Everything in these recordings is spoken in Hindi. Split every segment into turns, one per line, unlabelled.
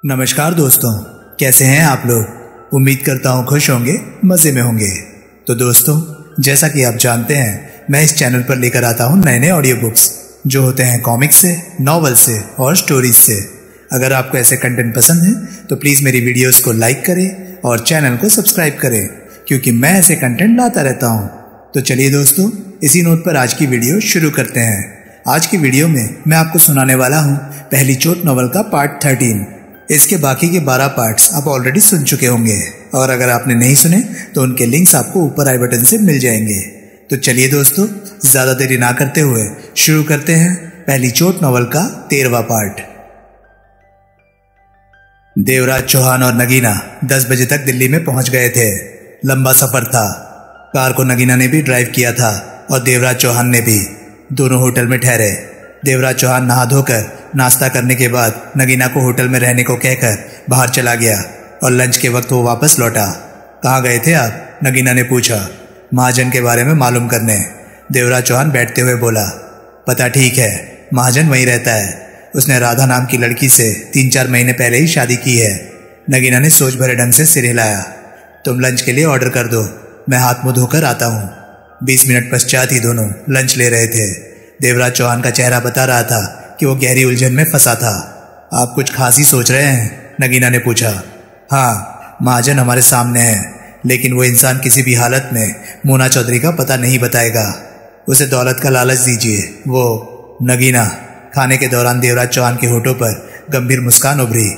नमस्कार दोस्तों, कैसे हैं आप लोग। उम्मीद करता हूँ खुश होंगे, मज़े में होंगे। तो दोस्तों, जैसा कि आप जानते हैं, मैं इस चैनल पर लेकर आता हूँ नए नए ऑडियो बुक्स जो होते हैं कॉमिक्स से, नॉवल से और स्टोरीज से। अगर आपको ऐसे कंटेंट पसंद है तो प्लीज़ मेरी वीडियोस को लाइक करें और चैनल को सब्सक्राइब करें, क्योंकि मैं ऐसे कंटेंट लाता रहता हूँ। तो चलिए दोस्तों, इसी नोट पर आज की वीडियो शुरू करते हैं। आज की वीडियो में मैं आपको सुनाने वाला हूँ पहली चोट नॉवल का पार्ट 13। इसके बाकी के 12 पार्ट्स आप ऑलरेडी सुन चुके होंगे, और अगर आपने नहीं सुने तो उनके लिंक्स आपको ऊपर आई बटन से मिल जाएंगे। तो चलिए दोस्तों, ज्यादा देरी ना करते हुए शुरू करते हैं पहली चोट नॉवल का 13वां पार्ट। देवराज चौहान और नगीना 10 बजे तक दिल्ली में पहुंच गए थे। लंबा सफर था। कार को नगीना ने भी ड्राइव किया था और देवराज चौहान ने भी। दोनों होटल में ठहरे। देवराज चौहान नहा धोकर नाश्ता करने के बाद नगीना को होटल में रहने को कहकर बाहर चला गया और लंच के वक्त वो वापस लौटा। कहाँ गए थे आप? नगीना ने पूछा। महाजन के बारे में मालूम करने। देवराज चौहान बैठते हुए बोला। पता ठीक है, महाजन वहीं रहता है। उसने राधा नाम की लड़की से 3-4 महीने पहले ही शादी की है। नगीना ने सोच भरे ढंग से सिर हिलाया। तुम लंच के लिए ऑर्डर कर दो, मैं हाथ मुंह धोकर आता हूँ। 20 मिनट पश्चात ही दोनों लंच ले रहे थे। देवराज चौहान का चेहरा बता रहा था कि वो गहरी उलझन में फंसा था। आप कुछ खास ही सोच रहे हैं? नगीना ने पूछा। हाँ, महाजन हमारे सामने है, लेकिन वो इंसान किसी भी हालत में मोना चौधरी का पता नहीं बताएगा। उसे दौलत का लालच दीजिए। वो नगीना। खाने के दौरान देवराज चौहान के होठों पर गंभीर मुस्कान उभरी।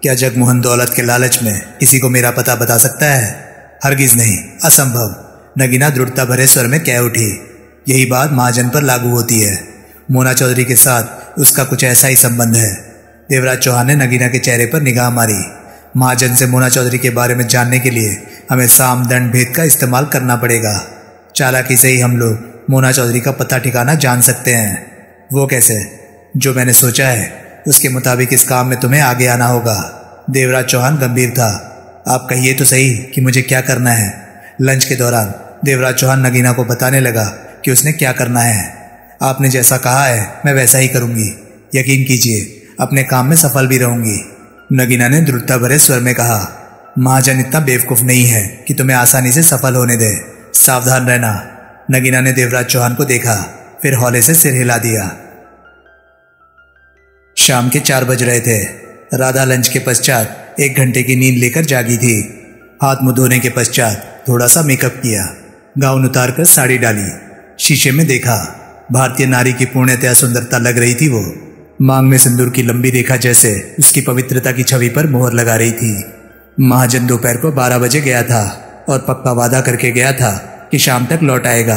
क्या जगमोहन दौलत के लालच में किसी को मेरा पता बता सकता है? हरगिज नहीं, असंभव। नगीना दृढ़ता भरे स्वर में कह उठी। यही बात महाजन पर लागू होती है। मोना चौधरी के साथ उसका कुछ ऐसा ही संबंध है। देवराज चौहान ने नगीना के चेहरे पर निगाह मारी। महाजन से मोना चौधरी के बारे में जानने के लिए हमें साम दंड भेद का इस्तेमाल करना पड़ेगा। चालाकी से ही हम लोग मोना चौधरी का पता ठिकाना जान सकते हैं। वो कैसे? जो मैंने सोचा है उसके मुताबिक इस काम में तुम्हें आगे आना होगा। देवराज चौहान गंभीर था। आप कहिए तो सही कि मुझे क्या करना है। लंच के दौरान देवराज चौहान नगीना को बताने लगा कि उसने क्या करना है। आपने जैसा कहा है मैं वैसा ही करूंगी। यकीन कीजिए, अपने काम में सफल भी रहूंगी। नगीना ने दृढ़ता भरे स्वर में कहा। महाजन इतना बेवकूफ नहीं है कि तुम्हें आसानी से सफल होने दे। सावधान रहना। नगीना ने देवराज चौहान को देखा, फिर हौले से सिर हिला दिया। शाम के 4 बज रहे थे। राधा लंच के पश्चात 1 घंटे की नींद लेकर जागी थी। हाथ मुंह धोने के पश्चात थोड़ा सा मेकअप किया, गाउन उतारकर साड़ी डाली। शीशे में देखा। भारतीय नारी की पूर्णतया सुंदरता लग रही थी। वो मांग में सिंदूर की लंबी रेखा जैसे उसकी पवित्रता की छवि पर मोहर लगा रही थी। महाजन दोपहर को 12 बजे गया था और पक्का वादा करके गया था कि शाम तक लौट आएगा,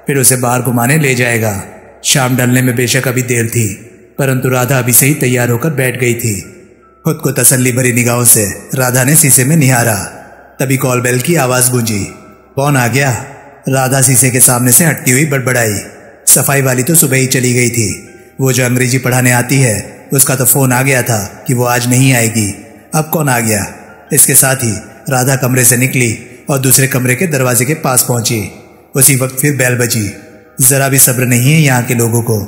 फिर उसे बाहर घुमाने ले जाएगा। शाम ढलने में बेशक अभी देर थी, परंतु राधा अभी से ही तैयार होकर बैठ गई थी। खुद को तसल्ली भरी निगाहों से राधा ने शीशे में निहारा। तभी कॉल बेल की आवाज गूंजी। कौन आ गया? राधा शीशे के सामने से हटती हुई बड़बड़ाई। सफाई वाली तो सुबह ही चली गई थी। वो जो अंग्रेजी पढ़ाने आती है, उसका तो फोन आ गया था कि वो आज नहीं आएगी। अब कौन आ गया? इसके साथ ही राधा कमरे से निकली और दूसरे कमरे के दरवाजे के पास पहुंची। उसी वक्त फिर बेल बजी। जरा भी सब्र नहीं है यहाँ के लोगों को।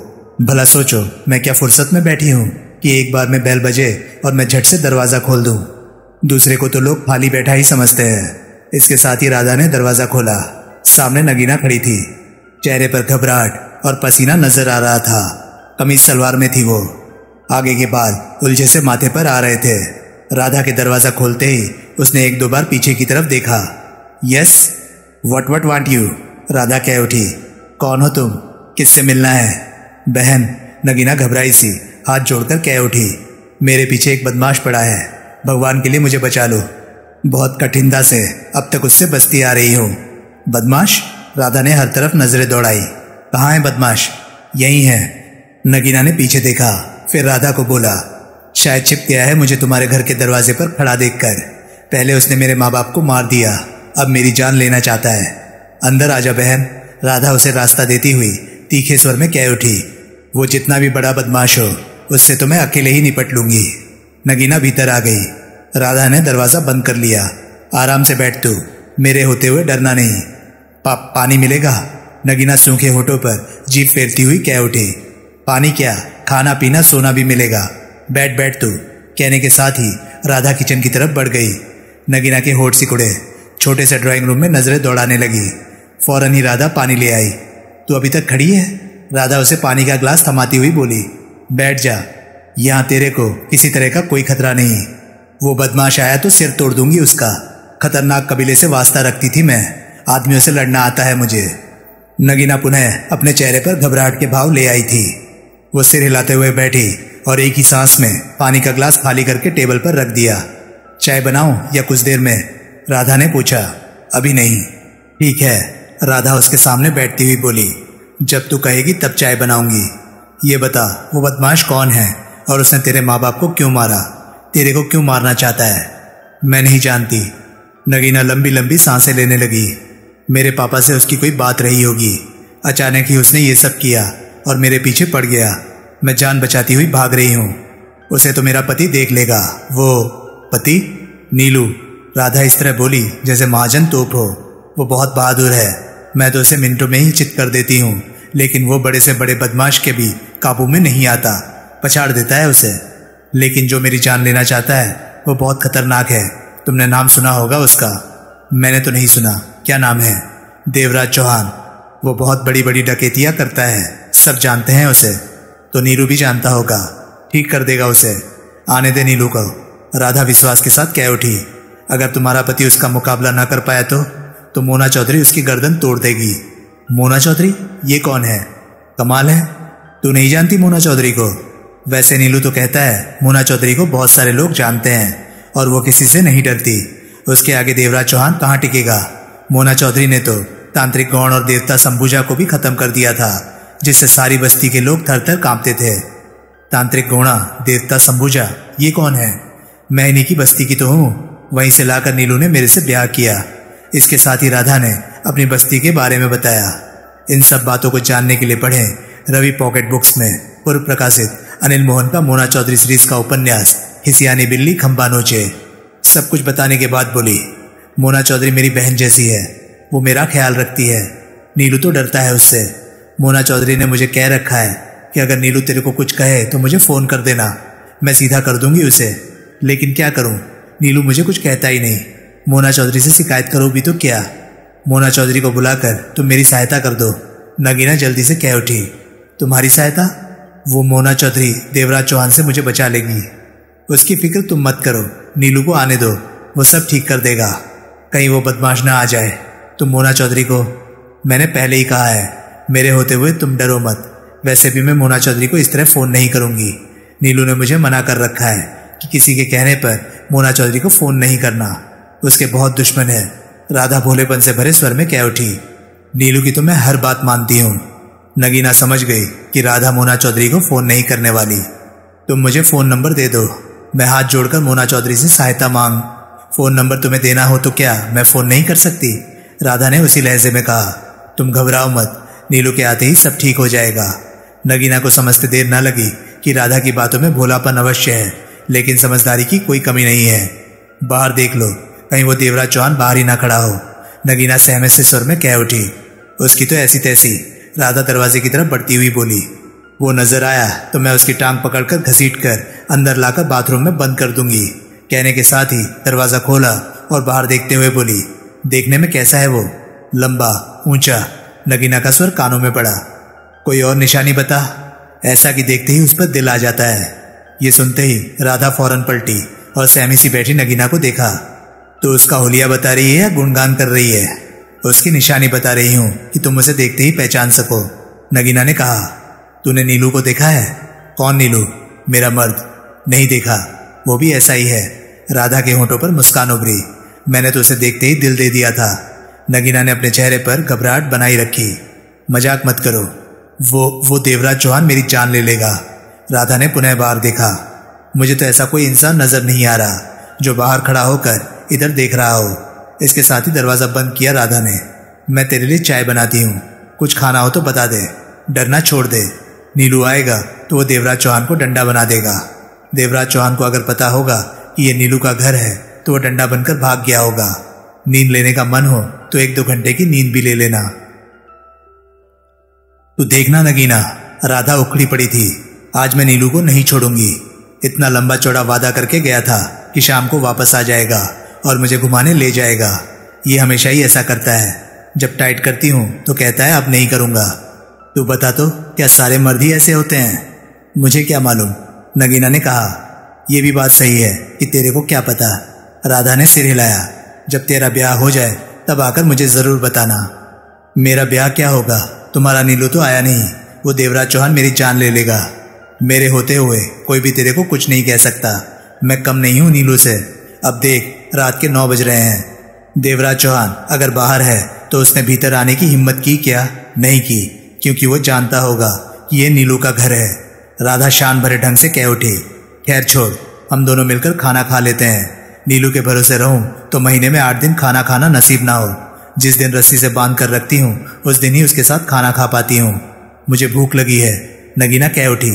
भला सोचो, मैं क्या फुर्सत में बैठी हूँ कि एक बार में बेल बजे और मैं झट से दरवाजा खोल दूं। दूसरे को तो लोग खाली बैठा ही समझते हैं। इसके साथ ही राधा ने दरवाजा खोला। सामने नगीना खड़ी थी। चेहरे पर घबराहट और पसीना नजर आ रहा था। कमीज सलवार में थी वो। आगे के बाल उलझे से माथे पर आ रहे थे। राधा के दरवाजा खोलते ही उसने 1-2 बार पीछे की तरफ देखा। Yes, what want you? Radha कह उठी। कौन हो तुम? किससे मिलना है? बहन, नगीना घबराई सी हाथ जोड़कर कह उठी। मेरे पीछे एक बदमाश पड़ा है, भगवान के लिए मुझे बचा लो। बहुत कठिनता से अब तक उससे बचती आ रही हूँ। बदमाश? राधा ने हर तरफ नजरें दौड़ाई। कहाँ है बदमाश? यही है। नगीना ने पीछे देखा, फिर राधा को बोला। शायद छिप गया है मुझे तुम्हारे घर के दरवाजे पर खड़ा देखकर। पहले उसने मेरे माँ बाप को मार दिया, अब मेरी जान लेना चाहता है। अंदर आजा बहन। राधा उसे रास्ता देती हुई तीखे स्वर में कह उठी। वो जितना भी बड़ा बदमाश हो, उससे तो मैं अकेले ही निपट लूंगी। नगीना भीतर आ गई। राधा ने दरवाजा बंद कर लिया। आराम से बैठ तू, मेरे होते हुए डरना नहीं। पानी मिलेगा? नगीना सूखे होठों पर जीभ फेरती हुई कह उठी। पानी क्या, खाना पीना सोना भी मिलेगा। बैठ तू। कहने के साथ ही राधा किचन की तरफ बढ़ गई। नगीना के होठ सिकुड़े। छोटे से ड्राइंग रूम में नजरें दौड़ाने लगी। फौरन ही राधा पानी ले आई। तू अभी तक खड़ी है? राधा उसे पानी का ग्लास थमाती हुई बोली। बैठ जा, यहाँ तेरे को किसी तरह का कोई खतरा नहीं। वो बदमाश आया तो सिर तोड़ दूंगी उसका। खतरनाक कबीले से वास्ता रखती थी मैं। आदमियों से लड़ना आता है मुझे। नगीना पुनः अपने चेहरे पर घबराहट के भाव ले आई थी। वो सिर हिलाते हुए बैठी और एक ही सांस में पानी का ग्लास खाली करके टेबल पर रख दिया। चाय बनाऊं या कुछ देर में? राधा ने पूछा। अभी नहीं। ठीक है, राधा उसके सामने बैठती हुई बोली। जब तू कहेगी तब चाय बनाऊंगी। ये बता, वो बदमाश कौन है और उसने तेरे माँ बाप को क्यों मारा? तेरे को क्यों मारना चाहता है? मैं नहीं जानती। नगीना लंबी लंबी सांसें लेने लगी। मेरे पापा से उसकी कोई बात रही होगी। अचानक ही उसने ये सब किया और मेरे पीछे पड़ गया। मैं जान बचाती हुई भाग रही हूँ। उसे तो मेरा पति देख लेगा। वो पति? नीलू, राधा इस तरह बोली जैसे महाजन तोप हो। वो बहुत बहादुर है। मैं तो उसे मिनटों में ही चित कर देती हूँ, लेकिन वो बड़े से बड़े बदमाश के भी काबू में नहीं आता। पछाड़ देता है उसे। लेकिन जो मेरी जान लेना चाहता है वो बहुत खतरनाक है। तुमने नाम सुना होगा उसका। मैंने तो नहीं सुना। क्या नाम है? देवराज चौहान। वो बहुत बड़ी बड़ी डकैतियां करता है। सब जानते हैं उसे। तो नीलू भी जानता होगा। ठीक कर देगा उसे। आने दे नीलू को। राधा विश्वास के साथ कह उठी। अगर तुम्हारा पति उसका मुकाबला ना कर पाया तो मोना चौधरी उसकी गर्दन तोड़ देगी। मोना चौधरी? ये कौन है? कमाल है, तू नहीं जानती मोना चौधरी को? वैसे नीलू तो कहता है मोना चौधरी को बहुत सारे लोग जानते हैं और वो किसी से नहीं डरती। उसके आगे देवराज चौहान कहाँ टिकेगा? मोना चौधरी ने तो तांत्रिक गौण और देवता संभुजा को भी खत्म कर दिया था, जिससे सारी बस्ती के लोग थर थर कांपते थे। तांत्रिक गौणा, देवता संभुजा, ये कौन है? मैं इन्हीं की बस्ती की तो हूँ। वहीं से लाकर नीलू ने मेरे से ब्याह किया। इसके साथ ही राधा ने अपनी बस्ती के बारे में बताया। इन सब बातों को जानने के लिए पढ़ें रवि पॉकेट बुक्स में पूर्व प्रकाशित अनिल मोहन का मोना चौधरी सीरीज का उपन्यास हिसियानी बिल्ली खंबा नोचे। सब कुछ बताने के बाद बोली, मोना चौधरी मेरी बहन जैसी है। वो मेरा ख्याल रखती है। नीलू तो डरता है उससे। मोना चौधरी ने मुझे कह रखा है कि अगर नीलू तेरे को कुछ कहे तो मुझे फोन कर देना, मैं सीधा कर दूंगी उसे। लेकिन क्या करूं, नीलू मुझे कुछ कहता ही नहीं। मोना चौधरी से शिकायत करो भी तो क्या? मोना चौधरी को बुलाकर तुम मेरी सहायता कर दो। नगीना जल्दी से कह उठी। तुम्हारी सहायता? वो मोना चौधरी देवराज चौहान से मुझे बचा लेगी। उसकी फिक्र तुम मत करो। नीलू को आने दो, वो सब ठीक कर देगा। कहीं वो बदमाश ना आ जाए। तुम मोना चौधरी को, मैंने पहले ही कहा है, मेरे होते हुए तुम डरो मत। वैसे भी मैं मोना चौधरी को इस तरह फोन नहीं करूंगी। नीलू ने मुझे मना कर रखा है कि किसी के कहने पर मोना चौधरी को फोन नहीं करना। उसके बहुत दुश्मन है। राधा भोलेपन से भरे स्वर में कह उठी। नीलू की तो मैं हर बात मानती हूँ। नगीना समझ गई कि राधा मोना चौधरी को फोन नहीं करने वाली। तुम मुझे फोन नंबर दे दो, मैं हाथ जोड़कर मोना चौधरी से सहायता मांग। फोन नंबर तुम्हें देना हो तो क्या मैं फोन नहीं कर सकती? राधा ने उसी लहजे में कहा। तुम घबराओ मत, नीलू के आते ही सब ठीक हो जाएगा। नगीना को समझते देर न लगी कि राधा की बातों में भोलापन अवश्य है, लेकिन समझदारी की कोई कमी नहीं है। बाहर देख लो, कहीं वो देवराज चौहान बाहर ही ना खड़ा हो। नगीना सहमे से स्वर में कह उठी। उसकी तो ऐसी तैसी। राधा दरवाजे की तरफ बढ़ती हुई बोली। वो नजर आया तो मैं उसकी टांग पकड़कर घसीटकर अंदर लाकर बाथरूम में बंद कर दूंगी। कहने के साथ ही दरवाजा खोला और बाहर देखते हुए बोली, देखने में कैसा है वो? लंबा, ऊंचा। नगीना का स्वर कानों में पड़ा। कोई और निशानी बता, ऐसा कि देखते ही उस पर दिल आ जाता है। ये सुनते ही राधा फौरन पलटी और सहमी सी बैठी नगीना को देखा। तो उसका हुलिया बता रही है या गुणगान कर रही है? उसकी निशानी बता रही हूं कि तुम उसे देखते ही पहचान सको। नगीना ने कहा। तूने नीलू को देखा है? कौन नीलू? मेरा मर्द। नहीं देखा, वो भी ऐसा ही है। राधा के होंठों पर मुस्कान उभरी। मैंने तो उसे देखते ही दिल दे दिया था। नगीना ने अपने चेहरे पर घबराहट बनाई रखी। मजाक मत करो, वो देवराज चौहान मेरी जान ले लेगा। राधा ने पुनः बाहर देखा। मुझे तो ऐसा कोई इंसान नजर नहीं आ रहा जो बाहर खड़ा होकर इधर देख रहा हो। इसके साथ ही दरवाजा बंद किया राधा ने। मैं तेरे लिए चाय बनाती हूँ, कुछ खाना हो तो बता दे, डरना छोड़ दे। नीलू आएगा तो वो देवराज चौहान को डंडा बना देगा। देवराज चौहान को अगर पता होगा कि ये नीलू का घर है तो वो डंडा बनकर भाग गया होगा। नींद लेने का मन हो तो 1-2 घंटे की नींद भी ले लेना। तू देखना नगीना, राधा उखड़ी पड़ी थी। आज मैं नीलू को नहीं छोड़ूंगी। इतना लंबा चौड़ा वादा करके गया था, कि शाम को वापस आ जाएगा और मुझे घुमाने ले जाएगा। ये हमेशा ही ऐसा करता है, जब टाइट करती हूँ तो कहता है अब नहीं करूँगा। तू बता तो, क्या सारे मर्द ही ऐसे होते हैं? मुझे क्या मालूम, नगीना ने कहा। ये भी बात सही है कि तेरे को क्या पता। राधा ने सिर हिलाया। जब तेरा ब्याह हो जाए तब आकर मुझे जरूर बताना। मेरा ब्याह क्या होगा, तुम्हारा नीलू तो आया नहीं, वो देवराज चौहान मेरी जान ले लेगा। मेरे होते हुए कोई भी तेरे को कुछ नहीं कह सकता। मैं कम नहीं हूँ नीलू से। अब देख, रात के 9 बज रहे हैं। देवराज चौहान अगर बाहर है तो उसने भीतर आने की हिम्मत की क्या? नहीं की, क्योंकि वो जानता होगा कि ये नीलू का घर है। राधा शान भरे ढंग से कह उठी, खैर छोड़, हम दोनों मिलकर खाना खा लेते हैं। नीलू के भरोसे रहूं तो महीने में 8 दिन खाना खाना नसीब ना हो। जिस दिन रस्सी से बांध कर रखती हूँ उस दिन ही उसके साथ खाना खा पाती हूँ। मुझे भूख लगी है। नगीना कह उठी।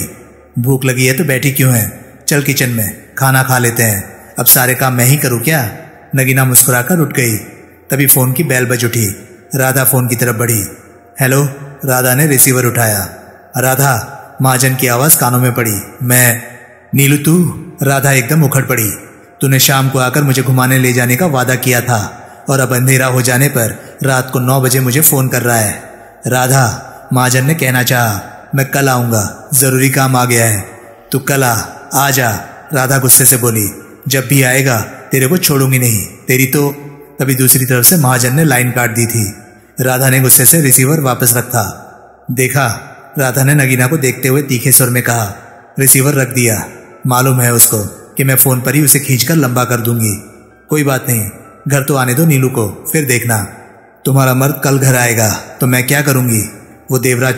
भूख लगी है तो बैठी क्यों है? चल किचन में खाना खा लेते हैं। अब सारे काम मैं ही करूँ क्या? नगीना मुस्कुराकर उठ गई। तभी फोन की बेल बज उठी। राधा फोन की तरफ बढ़ी। हेलो, राधा ने रिसीवर उठाया। राधा, महाजन की आवाज कानों में पड़ी। मैं? नीलू तू? राधा एकदम उखड़ पड़ी। तूने शाम को आकर मुझे घुमाने ले जाने का वादा किया था और अब अंधेरा हो जाने पर रात को 9 बजे मुझे फोन कर रहा है। राधा, महाजन ने कहना चाहा, मैं कल आऊंगा, जरूरी काम आ गया है। तू कल आ जा। राधा गुस्से से बोली। जब भी आएगा तेरे को छोड़ूंगी नहीं, तेरी तो। तभी दूसरी तरफ से महाजन ने लाइन काट दी थी। राधा ने गुस्से से रिसीवर वापस रखा। देखा, राधा ने नगीना को देखते हुए तीखे स्वर में कहा। रिसीवर रख दिया। मालूम है उसको कि मैं फोन पर ही उसे खींचकर लंबा कर दूंगी। कोई बात नहीं, घर तो आने दो नीलू को, फिर देखना। तुम्हारा मर्द कल घर आएगा तो मैं क्या करूंगी? वो देवराज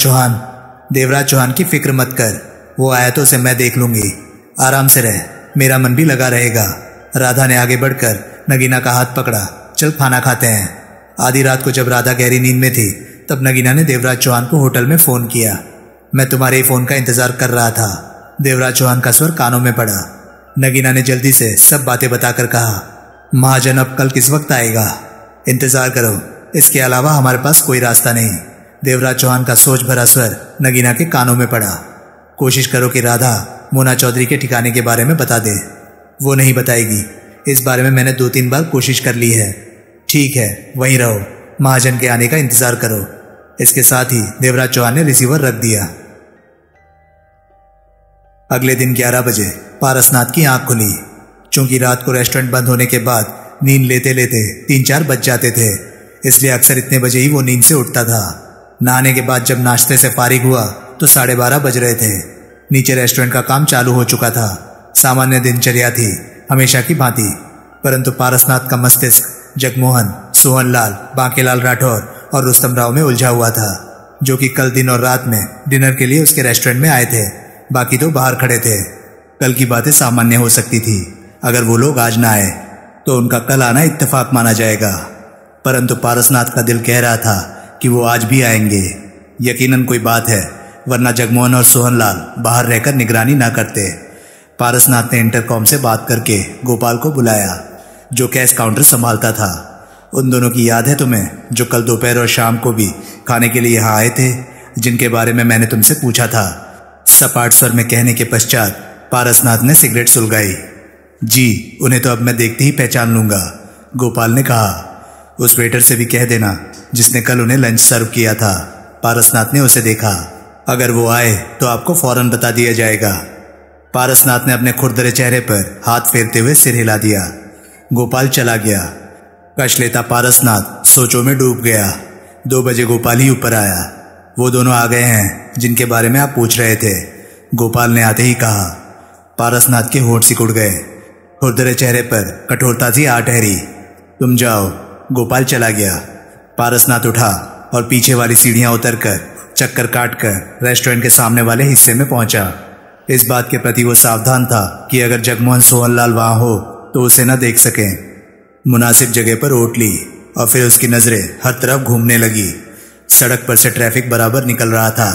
चौहान की फिक्र मत कर, वो आया तो उसे मैं देख लूंगी। आराम से रह, मेरा मन भी लगा रहेगा। राधा ने आगे बढ़कर नगीना का हाथ पकड़ा। चल खाना खाते हैं। आधी रात को जब राधा गहरी नींद में थी तब नगीना ने देवराज चौहान को होटल में फोन किया। मैं तुम्हारे ही फोन का इंतजार कर रहा था। देवराज चौहान का स्वर कानों में पड़ा। नगीना ने जल्दी से सब बातें बताकर कहा, महाजन अब कल किस वक्त आएगा? इंतजार करो, इसके अलावा हमारे पास कोई रास्ता नहीं। देवराज चौहान का सोच भरा स्वर नगीना के कानों में पड़ा। कोशिश करो कि राधा मोना चौधरी के ठिकाने के बारे में बता दे। वो नहीं बताएगी। इस बारे में मैंने 2-3 बार कोशिश कर ली है। ठीक है, वहीं रहो, महाजन के आने का इंतजार करो। इसके साथ ही देवराज चौहान ने रिसीवर रख दिया। अगले दिन 11 बजे पारसनाथ की आंख खुली। चूंकि रात को रेस्टोरेंट बंद होने के बाद नींद लेते लेते 3-4 बज जाते थे, इसलिए अक्सर इतने बजे ही वो नींद से उठता था। नहाने के बाद जब नाश्ते से फारिग हुआ तो 12:30 बज रहे थे। नीचे रेस्टोरेंट का काम चालू हो चुका था। सामान्य दिनचर्या थी, हमेशा की भांति। परंतु पारसनाथ का मस्तिष्क जगमोहन, सोहनलाल, बांकेलाल राठौर और रुस्तम राव में उलझा हुआ था, जो कि कल दिन और रात में डिनर के लिए उसके रेस्टोरेंट में आए थे। बाकी तो बाहर खड़े थे। कल की बातें सामान्य हो सकती थी। अगर वो लोग आज ना आए तो उनका कल आना इत्तेफाक माना जाएगा। परंतु पारसनाथ का दिल कह रहा था कि वो आज भी आएंगे। यकीनन कोई बात है, वरना जगमोहन और सोहनलाल बाहर रहकर निगरानी ना करते। पारसनाथ ने इंटरकॉम से बात करके गोपाल को बुलाया, जो कैश काउंटर संभालता था। उन दोनों की याद है तुम्हें, जो कल दोपहर और शाम को भी खाने के लिए यहाँ आए थे, जिनके बारे में मैंने तुमसे पूछा था? सपाट स्वर में कहने के पश्चात पारसनाथ ने सिगरेट सुलगाई। जी, उन्हें तो अब मैं देखते ही पहचान लूंगा, गोपाल ने कहा। उस वेटर से भी कह देना जिसने कल उन्हें लंच सर्व किया था। पारसनाथ ने उसे देखा। अगर वो आए तो आपको फौरन बता दिया जाएगा। पारसनाथ ने अपने खुरदरे चेहरे पर हाथ फेरते हुए सिर हिला दिया। गोपाल चला गया। कश लेता पारसनाथ सोचों में डूब गया। 2 बजे गोपाल ही ऊपर आया। वो दोनों आ गए हैं जिनके बारे में आप पूछ रहे थे, गोपाल ने आते ही कहा। पारसनाथ के होंठ सिकुड़ गए। खुरदरे चेहरे पर कठोरता सी आ ठहरी। तुम जाओ। गोपाल चला गया। पारसनाथ उठा और पीछे वाली सीढ़ियां उतरकर चक्कर काटकर रेस्टोरेंट के सामने वाले हिस्से में पहुंचा। इस बात के प्रति वो सावधान था कि अगर जगमोहन सोहनलाल वहां हो तो उसे न देख सके। मुनासिब जगह पर ओट ली और फिर उसकी नजरें हर तरफ घूमने लगी। सड़क पर से ट्रैफिक बराबर निकल रहा था।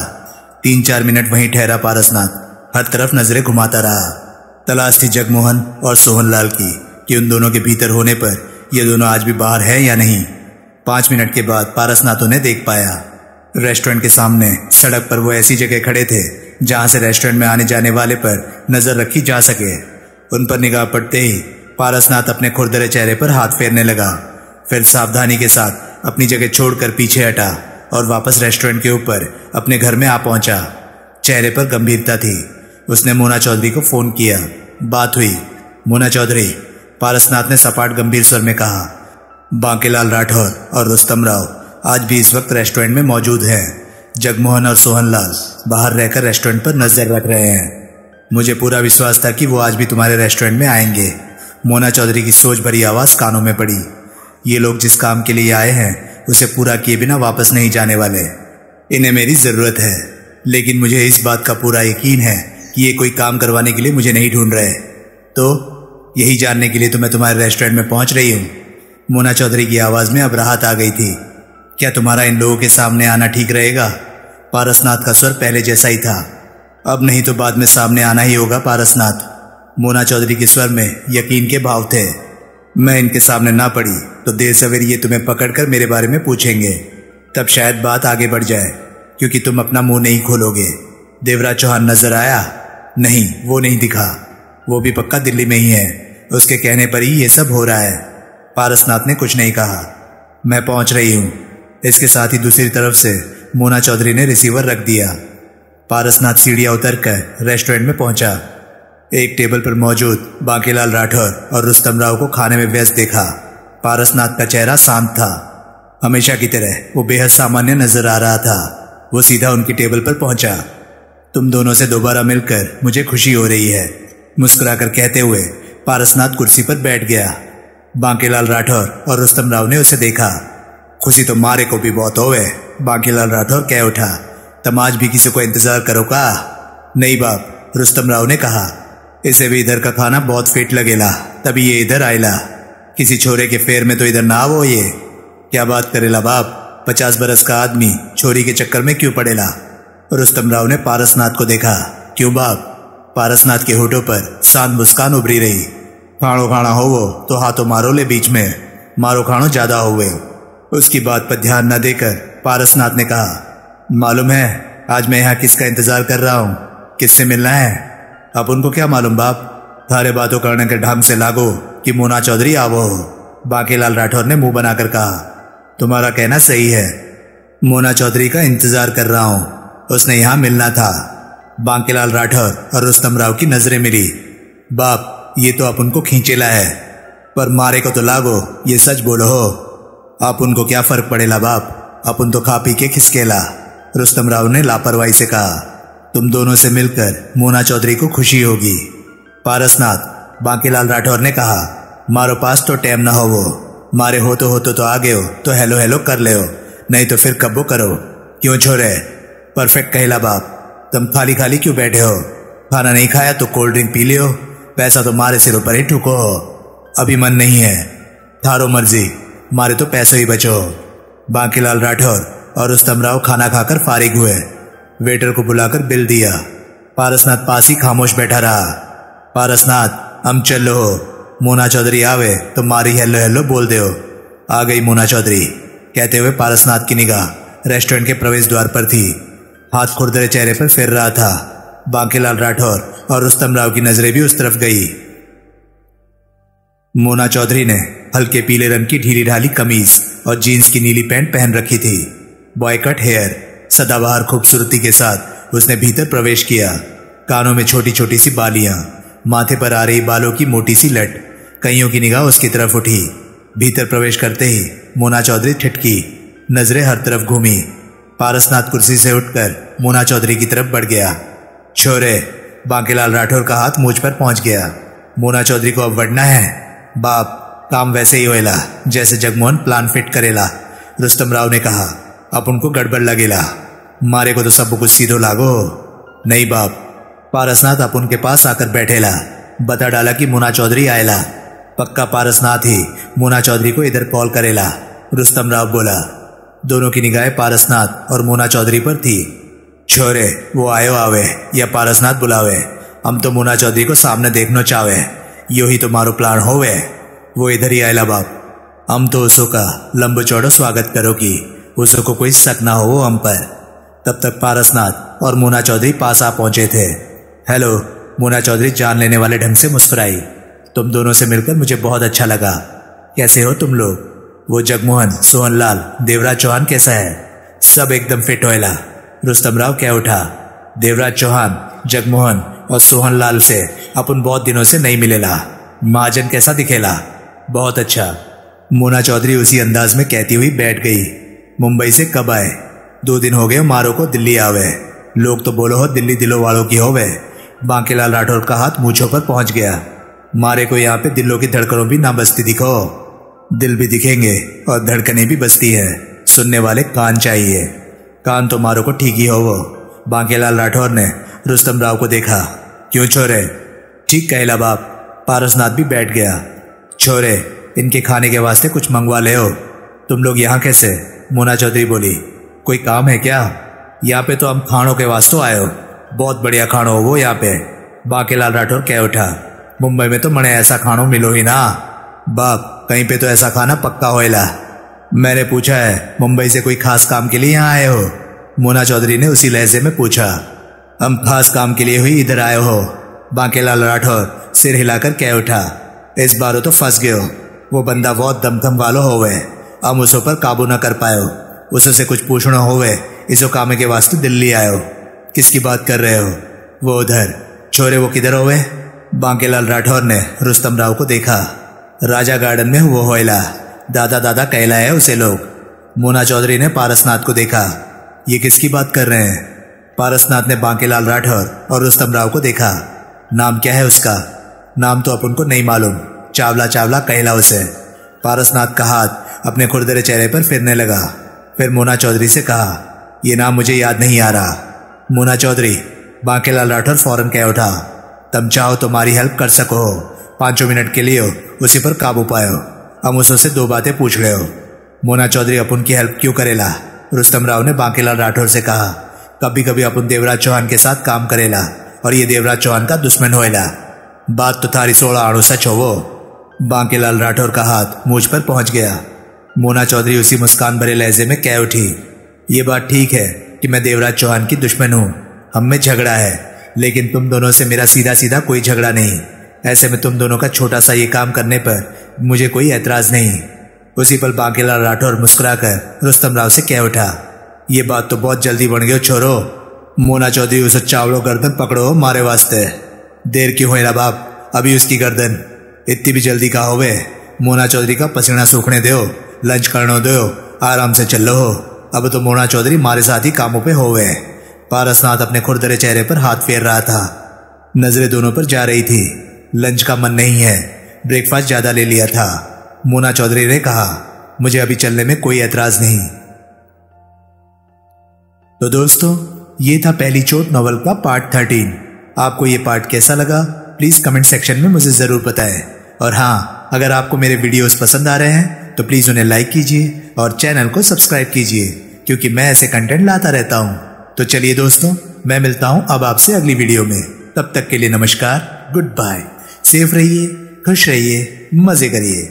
3-4 मिनट वहीं ठहरा पारसनाथ। हर तरफ नजरें घुमाता रहा। तलाश थी जगमोहन और सोहनलाल की कि उन दोनों के भीतर होने पर ये दोनों आज भी बाहर है या नहीं। 5 मिनट के बाद पारसनाथ उन्हें देख पाया। रेस्टोरेंट के सामने सड़क पर वो ऐसी जगह खड़े थे जहां से रेस्टोरेंट में आने जाने वाले पर नजर रखी जा सके। उन पर निगाह पड़ते ही पारसनाथ अपने खुरदरे चेहरे पर हाथ फेरने लगा, फिर सावधानी के साथ अपनी जगह छोड़कर पीछे हटा और वापस रेस्टोरेंट के ऊपर अपने घर में आ पहुंचा। चेहरे पर गंभीरता थी। उसने मोना चौधरी को फोन किया। बात हुई। मोना चौधरी, पारसनाथ ने सपाट गंभीर स्वर में कहा। बांकेलाल राठौर और रुस्तम राव आज भी इस वक्त रेस्टोरेंट में मौजूद हैं। जगमोहन और सोहनलाल बाहर रहकर रेस्टोरेंट पर नजर रख रहे हैं। मुझे पूरा विश्वास था कि वो आज भी तुम्हारे रेस्टोरेंट में आएंगे। मोना चौधरी की सोच भरी आवाज कानों में पड़ी। ये लोग जिस काम के लिए आए हैं उसे पूरा किए बिना वापस नहीं जाने वाले। इन्हें मेरी जरूरत है, लेकिन मुझे इस बात का पूरा यकीन है कि ये कोई काम करवाने के लिए मुझे नहीं ढूंढ रहे। तो यही जानने के लिए तो मैं तुम्हारे रेस्टोरेंट में पहुंच रही हूँ। मोना चौधरी की आवाज में अब राहत आ गई थी। क्या तुम्हारा इन लोगों के सामने आना ठीक रहेगा? पारसनाथ का स्वर पहले जैसा ही था। अब नहीं तो बाद में सामने आना ही होगा पारसनाथ। मोना चौधरी के स्वर में यकीन के भाव थे। मैं इनके सामने ना पड़ी तो देर सवेरे ये तुम्हें पकड़कर मेरे बारे में पूछेंगे। तब शायद बात आगे बढ़ जाए, क्योंकि तुम अपना मुंह नहीं खोलोगे। देवराज चौहान नजर आया? नहीं, वो नहीं दिखा। वो भी पक्का दिल्ली में ही है। उसके कहने पर ही ये सब हो रहा है। पारसनाथ ने कुछ नहीं कहा। मैं पहुंच रही हूं। इसके साथ ही दूसरी तरफ से मोना चौधरी ने रिसीवर रख दिया। पारसनाथ सीढ़ियां उतरकर रेस्टोरेंट में पहुंचा। एक टेबल पर मौजूद बांकेलाल राठौर और रुस्तम राव को खाने में व्यस्त देखा। पारसनाथ का चेहरा शांत था। हमेशा की तरह वो बेहद सामान्य नजर आ रहा था। वो सीधा उनकी टेबल पर पहुंचा। तुम दोनों से दोबारा मिलकर मुझे खुशी हो रही है, मुस्कुराकर कहते हुए पारसनाथ कुर्सी पर बैठ गया। बांकेलाल राठौर और रुस्तम राव ने उसे देखा। खुशी तो मारे को भी बहुत होवे। बांकेलाल राठौर कह उठा। तुम आज भी किसी को इंतजार करो का? नहीं बाप, रुस्तम राव ने कहा। इसे भी इधर का खाना बहुत फिट लगेला, तभी ये इधर आयला। किसी छोरे के फेर में तो इधर ना आवो। ये क्या बात करेला बाप? 50 बरस का आदमी छोरी के चक्कर में क्यों पड़ेला? रुस्तम राव ने पारसनाथ को देखा। क्यों बाप? पारसनाथ के होठों पर शांत मुस्कान उभरी रही। खाणो खाना होवो तो हाथों मारो ले बीच में, मारो खाणो ज्यादा होवे। उसकी बात पर ध्यान न देकर पारसनाथ ने कहा, मालूम है आज मैं यहाँ किसका इंतजार कर रहा हूँ? किससे मिलना है? अब उनको क्या मालूम बाप? थारे बातों करने के ढंग से लागो कि मोना चौधरी आवो हो। बांकेलाल राठौर ने मुंह बनाकर कहा। तुम्हारा कहना सही है, मोना चौधरी का इंतजार कर रहा हूँ। उसने यहाँ मिलना था। बांकेलाल राठौर और रुस्तम राव की नजरें मिली। बाप, ये तो आप उनको खींचेला है, पर मारे को तो लागो। ये सच बोलो हो। आप उनको क्या फर्क पड़ेला बाप? अपन तो खा पी के खिसकेला। रुस्तम राव ने लापरवाही से कहा। तुम दोनों से मिलकर मोना चौधरी को खुशी होगी। पारसनाथ, बांकेलाल राठौर ने कहा। मारो पास तो टाइम ना हो वो। मारे हो तो आगे हो तो हेलो हेलो कर ले हो, नहीं तो फिर कब्बो करो। क्यों छोरे? परफेक्ट कहला बाप। तुम खाली खाली क्यों बैठे हो? खाना नहीं खाया तो कोल्ड ड्रिंक पी लियो। पैसा तो मारे सिरों पर ही ठुको हो। अभी मन नहीं है, थारो मर्जी। मारे तो पैसों ही बचो। बांकेलाल राठौर और रुस्तम राव खाना खाकर फारिग हुए। वेटर को बुलाकर बिल दिया। पारसनाथ पास ही खामोश बैठा रहा। पारसनाथ, हम चलो हो। मोना चौधरी आवे तो मारी हेलो हेलो बोल दो। आ गई मोना चौधरी, कहते हुए पारसनाथ की निगाह रेस्टोरेंट के प्रवेश द्वार पर थी। हाथ खुरदरे चेहरे पर फेर रहा था। बांकेलाल राठौर और रुस्तम राव की नजरें भी उस तरफ गई। मोना चौधरी ने हल्के पीले रंग की ढीली ढाली कमीज और जीन्स की नीली पैंट पहन रखी थी। बॉय कट हेयर, सदाबहार खूबसूरती के साथ उसने भीतर प्रवेश किया। कानों में छोटी छोटी सी बालियां, माथे पर आ रही बालों की मोटी सी लट। कईयों की निगाह उसकी तरफ उठी। भीतर प्रवेश करते ही मोना चौधरी ठिठकी, नजरें हर तरफ घूमी। पारसनाथ कुर्सी से उठकर मोना चौधरी की तरफ बढ़ गया। छोरे, बांकेलाल राठौर का हाथ मुझ पर पहुंच गया। मोना चौधरी को अब बढ़ना है बाप। काम वैसे ही होएला जैसे जगमोहन प्लान फिट करेला। रुस्तम राव ने कहा। अब उनको गड़बड़ लगेला। मारे को तो सब कुछ सीधो लागो। नहीं बाप। पारसनाथ अब उनके पास आकर बैठेला। बता डाला कि मोना चौधरी आएला। पक्का पारसनाथ ही मोना चौधरी को इधर कॉल करेला। रुस्तम राव बोला। दोनों की निगाहें पारसनाथ और मोना चौधरी पर थी। छोरे, वो आयो आवे या पारसनाथ बुलावे, हम तो मोना चौधरी को सामने देखना चाहे। यो ही तो मारो प्लान होवे। वो इधर ही आयला बाप। हम तो उसो का लंबो चौड़ो स्वागत करो कि उसो को कोई शक ना हो हम पर। तब तक पारसनाथ और मोना चौधरी पास आ पहुंचे थे। हेलो, मोना चौधरी जान लेने वाले ढंग से मुस्कुराई। तुम दोनों से मिलकर मुझे बहुत अच्छा लगा। कैसे हो तुम लोग? वो जगमोहन, सोहनलाल, देवराज चौहान कैसा है? सब एकदम फिट होएला। रुस्तम राव क्या उठा। देवराज चौहान, जगमोहन और सोहनलाल से अपन बहुत दिनों से नहीं मिलेला। महाजन कैसा दिखेला? बहुत अच्छा। मोना चौधरी उसी अंदाज में कहती हुई बैठ गई। मुंबई से कब आए? 2 दिन हो गए मारो को दिल्ली आवे। लोग तो बोलो हो दिल्ली दिलों वालों की होवे। बांकेलाल राठौर का हाथ मूंछों पर पहुंच गया। मारे को यहाँ पे दिलों की धड़कनों भी ना बसती दिखो। दिल भी दिखेंगे और धड़कनें भी बसती है। सुनने वाले कान चाहिए। कान तो मारो को ठीक ही हो वो। बांकेलाल राठौर ने रुस्तम राव को देखा। क्यों छोरे? ठीक कहला बाप। पारसनाथ भी बैठ गया। छोरे, इनके खाने के वास्ते कुछ मंगवा ले हो। तुम लोग यहाँ कैसे? मोना चौधरी बोली। कोई काम है क्या? यहाँ पे तो हम खानों के वास्तों आए हो। बहुत बढ़िया खानो हो वो यहाँ पे। बांकेलाल राठौर कह उठा। मुंबई में तो मने ऐसा खानो मिलो ही ना बाप। कहीं पे तो ऐसा खाना पक्का होएला। मैंने पूछा है मुंबई से कोई खास काम के लिए यहाँ आए हो? मोना चौधरी ने उसी लहजे में पूछा। हम खास काम के लिए हुई इधर आए हो। बांकेलाल राठौर सिर हिलाकर कह उठा। इस बार तो फंस गए हो। वो बंदा बहुत दमखम वालो होवे। हम उसो पर काबू न कर पायो। उससे कुछ पूछना होवे। इसो काम के वास्ते दिल्ली आयो। किसकी बात कर रहे हो? वो उधर। छोरे वो किधर होवे? बांकेलाल राठौर ने रुस्तम राव को देखा। राजा गार्डन में वो होइला। दादा दादा कहला है उसे लोग। मोना चौधरी ने पारसनाथ को देखा। ये किसकी बात कर रहे हैं? पारसनाथ ने बांकेलाल राठौर और रुस्तम राव को देखा। नाम क्या है उसका? नाम तो अपन को नहीं मालूम। चावला चावला कहला उसे। पारसनाथ का हाथ अपने खुरदरे चेहरे पर फिरने लगा। फिर मोना चौधरी से कहा, ये नाम मुझे याद नहीं आ रहा। मोना चौधरी। बांकेलाल राठौर फौरन कह उठा। तुम चाहो तो हमारी हेल्प कर सको हो। 5 मिनट के लिए उसी पर काबू पायो। हम उससे 2 बातें पूछ रहे हो। मोना चौधरी अपन की हेल्प क्यों करेला? रुस्तम राव ने बांकेलाल राठौर से कहा। कभी कभी अपन देवराज चौहान के साथ काम करेला और ये देवराज चौहान का दुश्मन होएला। बात तो थारी 16 आणु सच हो वो। बांकेलाल राठौर का हाथ मूंछ पर पहुंच गया। मोना चौधरी उसी मुस्कान भरे लहजे में कह उठी। ये बात ठीक है कि मैं देवराज चौहान की दुश्मन हूँ। हम में झगड़ा है, लेकिन तुम दोनों से मेरा सीधा सीधा कोई झगड़ा नहीं। ऐसे में तुम दोनों का छोटा सा ये काम करने पर मुझे कोई एतराज नहीं। उसी पर बांकेलाल राठौर मुस्कुराकर रुस्तम राव से कह उठा। ये बात तो बहुत जल्दी बन गई छोरो। मोना चौधरी उसे चावलो गर्दन पकड़ो मारे वास्ते। देर क्यों है बाप? अभी उसकी गर्दन। इतनी भी जल्दी का होवे? मोना चौधरी का पसीना सूखने दो। लंच करने दो। आराम से चल लो। अब तो मोना चौधरी मारे साथ ही कामों पे होवे। पारसनाथ अपने खुरदरे चेहरे पर हाथ फेर रहा था। नजरें दोनों पर जा रही थी। लंच का मन नहीं है। ब्रेकफास्ट ज्यादा ले लिया था। मोना चौधरी ने कहा, मुझे अभी चलने में कोई एतराज नहीं। तो दोस्तों, ये था पहली चोट नॉवल का पार्ट 13। आपको ये पार्ट कैसा लगा प्लीज कमेंट सेक्शन में मुझे जरूर बताएं। और हाँ, अगर आपको मेरे वीडियोस पसंद आ रहे हैं तो प्लीज उन्हें लाइक कीजिए और चैनल को सब्सक्राइब कीजिए, क्योंकि मैं ऐसे कंटेंट लाता रहता हूँ। तो चलिए दोस्तों, मैं मिलता हूँ अब आपसे अगली वीडियो में। तब तक के लिए नमस्कार, गुड बाय। सेफ रहिए, खुश रहिए, मजे करिए।